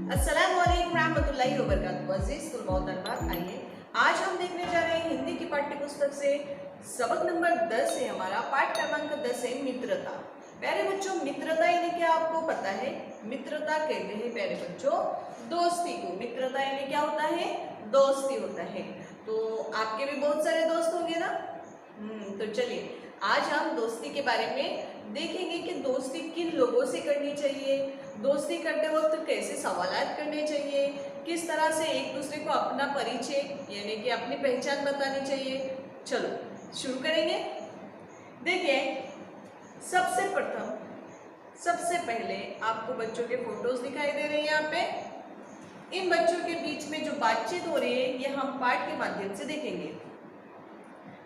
अस्सलामुअलैकुम रहमतुल्लाहि व बरकातुहू। अज़ीज़ तुलबा-ओ-तलबात, आइए आज हम देखने जा रहे हैं हिंदी की पाठ्य पुस्तक से सबक नंबर 10 है। हमारा पाठ क्रमांक 10 है मित्रता। प्यारे बच्चों, मित्रता यानी क्या आपको पता है? मित्रता कहते हैं प्यारे बच्चों दोस्ती को। मित्रता यानी क्या होता है? दोस्ती होता है। तो आपके भी बहुत सारे दोस्त होंगे ना। तो चलिए आज हम दोस्ती के बारे में देखेंगे कि दोस्ती किन लोगों से करनी चाहिए, दोस्ती करते वक्त कैसे सवालात करने चाहिए, किस तरह से एक दूसरे को अपना परिचय यानी कि अपनी पहचान बतानी चाहिए। चलो शुरू करेंगे। देखिए, सबसे पहले आपको बच्चों के फोटोज दिखाई दे रहे हैं यहाँ पे। इन बच्चों के बीच में जो बातचीत हो रही है ये हम पाठ के माध्यम से देखेंगे।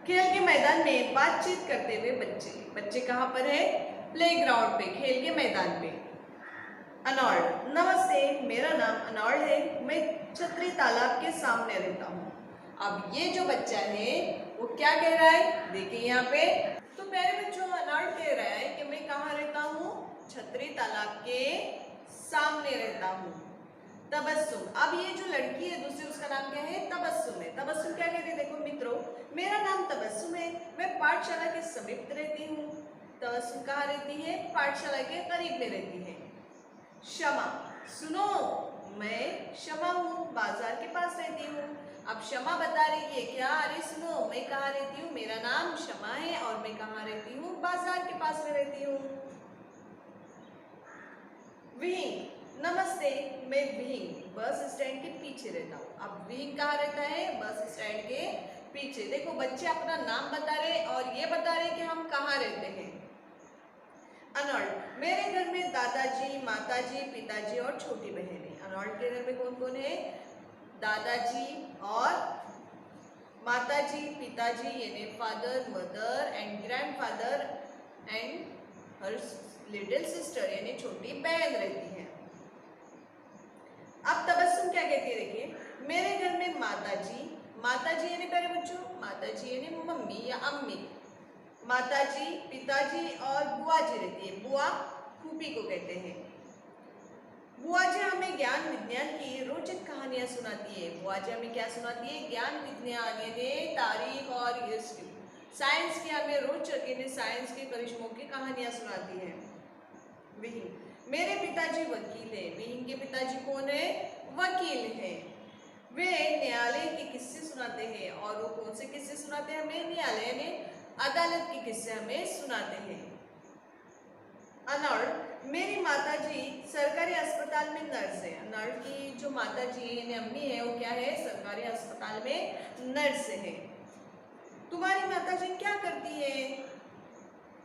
खेल के मैदान में बातचीत करते हुए बच्चे कहाँ पर है? प्लेग्राउंड पे, खेल के मैदान पे। अर्नोल्ड, नमस्ते, मेरा नाम अर्नोल्ड है, मैं छतरी तालाब के सामने रहता हूँ। अब ये जो बच्चा है वो क्या कह रहा है? देखिए यहाँ पे। तो प्यारे बच्चों, अर्नोल्ड कह रहा है कि मैं कहाँ रहता हूँ? छतरी तालाब के सामने रहता हूँ। तबस्सुम, अब ये जो लड़की है दूसरी, उसका नाम क्या है? तबस्सुम है। तबस्सुम क्या कहती है? देखो मित्रों, मेरा नाम तबस्सुम है, मैं पाठशाला के समीप रहती हूँ। तबस्सुम कहाँ रहती है? पाठशाला के करीब में रहती है। शमा, सुनो, मैं शमा हूँ, बाजार के पास रहती हूँ। अब शमा बता रही है क्या? अरे सुनो, मैं कहाँ रहती हूँ? मेरा नाम शमा है और मैं कहाँ रहती हूँ? बाजार के पास में रहती हूँ। विहिंग, नमस्ते, मैं विहिंग बस स्टैंड के पीछे रहता हूँ। अब विहिंग कहाँ रहता है? बस स्टैंड के पीछे। देखो बच्चे अपना नाम बता रहे और ये बता रहे कि हम कहाँ रहते हैं। अर्नोल्ड, मेरे घर में दादाजी, माताजी, पिताजी और छोटी बहन है। अर्नोल्ड के घर में कौन कौन है? दादाजी और माताजी, पिताजी यानी father, mother and grandfather and her little sister यानी छोटी बहन रहती है। अब तबस्सुम क्या कहती है? देखिए, मेरे घर में माताजी यानी प्यारे बच्चों, माताजी यानी मम्मी या अम्मी, माताजी, पिताजी और बुआ जी रहती है। बुआ फूफी को कहते हैं। बुआ जी हमें ज्ञान विज्ञान की रोचक कहानियां सुनाती है। बुआ जी हमें क्या सुनाती है? ज्ञान विज्ञान यानी तारीख और हिस्ट्री, साइंस की हमें रोचक यानी साइंस के करिश्मों की कहानियां सुनाती है। विहिंग, मेरे पिताजी वकील है। विहिंग के पिताजी कौन है? वकील है। वे न्यायालय के किस्से सुनाते हैं। और वो कौन से किस्से सुनाते हैं हमें? न्यायालय में अदालत के किस्से हमें सुनाते हैं। अर्नोल्ड, मेरी माताजी सरकारी अस्पताल में नर्स है। अर्नोल्ड की जो माताजी यानी अम्मी है वो क्या है? सरकारी अस्पताल में नर्स है। तुम्हारी माताजी क्या करती है?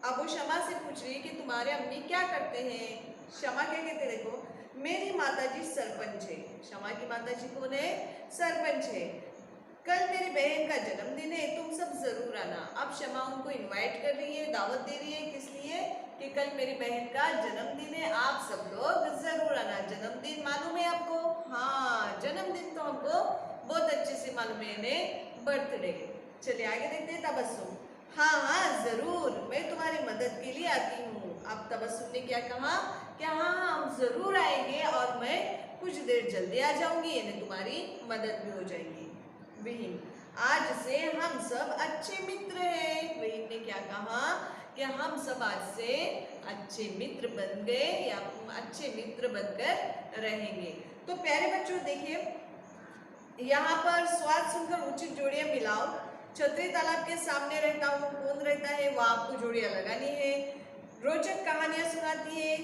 अब वो शमा से पूछ रही है कि तुम्हारे अम्मी क्या करते हैं। शमा क्या कहते हैं? देखो, मेरी माताजी सरपंच है। शमा की माताजी कौन है? सरपंच है। कल मेरी बहन का जन्मदिन है, तुम सब जरूर आना। अब शमा उनको इनवाइट कर रही है, दावत दे रही है। किस लिए? कि कल मेरी बहन का जन्मदिन है, आप सब लोग जरूर आना। जन्मदिन मालूम है आपको? हाँ, जन्मदिन तो हमको बहुत अच्छे से मालूम है, बर्थडे। चलिए आगे देखते हैं। तबस्सुम, हाँ जरूर, मैं तुम्हारी मदद के लिए आती हूँ। अब तबस्सुम ने क्या कहा? कि हाँ हम जरूर आएंगे और मैं कुछ देर जल्दी आ जाऊंगी यानी तुम्हारी मदद भी हो जाएगी। विहिंग, आज से हम सब अच्छे मित्र हैं। विहिंग ने क्या कहा? कि हम सब आज से अच्छे मित्र बन गए या अच्छे मित्र बनकर रहेंगे। तो प्यारे बच्चों देखिए, यहाँ पर स्वाद सुनकर उचित जोड़ियां मिलाओ। छतरी तालाब के सामने रहता हूँ, कौन रहता है? वो आपको जोड़ियां लगानी है। रोचक कहानियां सुनाती है,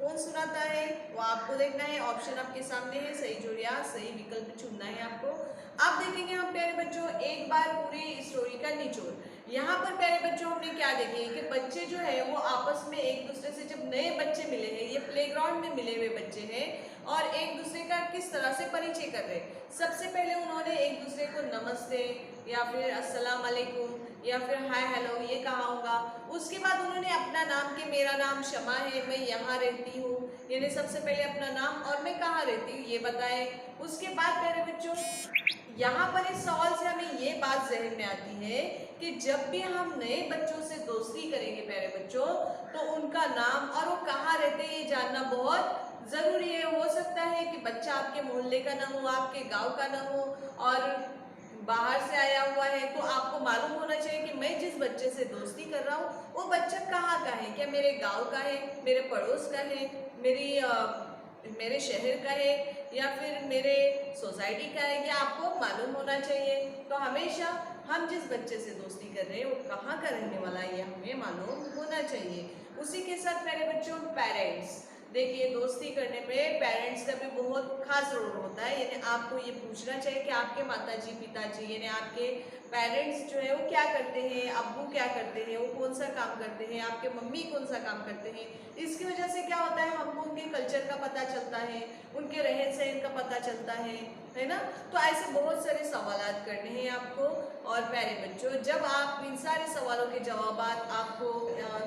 कौन सुनाता है? वो आपको देखना है। ऑप्शन आपके सामने है, सही जोड़ियां, सही विकल्प चुनना है आपको। अब देखेंगे हम प्यारे बच्चों एक बार पूरी स्टोरी का निचोड़। यहाँ पर प्यारे बच्चों हमने क्या देखे कि बच्चे जो है वो आपस में एक दूसरे से, जब नए बच्चे मिले हैं, ये प्लेग्राउंड में मिले हुए बच्चे हैं और एक दूसरे का किस तरह से परिचय कर रहे हैं। सबसे पहले उन्होंने एक दूसरे को नमस्ते या फिर अस्सलाम वालेकुम या फिर हाय हेलो ये कहा होगा। उसके बाद उन्होंने अपना नाम, कि मेरा नाम शमा है, मैं यहाँ रहती हूँ, यानी सबसे पहले अपना नाम और मैं कहाँ रहती हूँ ये बताए। उसके बाद प्यारे बच्चों यहाँ पर इस सवाल से हमें ये बात जहन में आती है कि जब भी हम नए बच्चों से दोस्ती करेंगे प्यारे बच्चों, तो उनका नाम और वो कहाँ रहते हैं ये जानना बहुत जरूरी है। हो सकता है कि बच्चा आपके मोहल्ले का ना हो, आपके गांव का ना हो और बाहर से आया हुआ है, तो आपको मालूम होना चाहिए कि मैं जिस बच्चे से दोस्ती कर रहा हूँ वो बच्चा कहाँ का है, क्या मेरे गांव का है, मेरे पड़ोस का है, मेरे शहर का है या फिर मेरे सोसाइटी का है, ये आपको मालूम होना चाहिए। तो हमेशा हम जिस बच्चे से दोस्ती कर रहे हैं वो कहाँ का रहने वाला है ये हमें मालूम होना चाहिए। उसी के साथ मेरे बच्चों पेरेंट्स, देखिए दोस्ती करने में पेरेंट्स का भी बहुत खास रोल होता है। यानी आपको ये पूछना चाहिए कि आपके माताजी पिताजी यानी आपके पेरेंट्स जो है वो क्या करते हैं, अब्बू क्या करते हैं, वो कौन सा काम करते हैं, आपके मम्मी कौन सा काम करते हैं। इसकी वजह से क्या होता है, हमको उनके कल्चर का पता चलता है, उनके रहन सहन का पता चलता है ना। तो ऐसे बहुत सारे सवालात करने हैं आपको। और प्यारे बच्चों, जब आप इन सारे सवालों के जवाबात आपको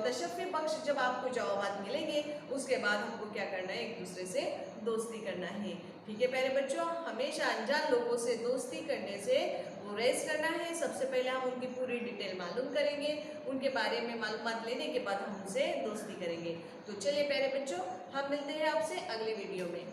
तशफ़ी बख्श जब आपको जवाबात मिलेंगे, उसके बाद हमको क्या करना है, एक दूसरे से दोस्ती करना है। ठीक है प्यारे बच्चों, हमेशा अनजान लोगों से दोस्ती करने से गुरेज करना है। सबसे पहले हम उनकी पूरी डिटेल मालूम करेंगे, उनके बारे में मालूमात लेने के बाद हम उनसे दोस्ती करेंगे। तो चलिए प्यारे बच्चों, हम मिलते हैं आपसे अगले वीडियो में।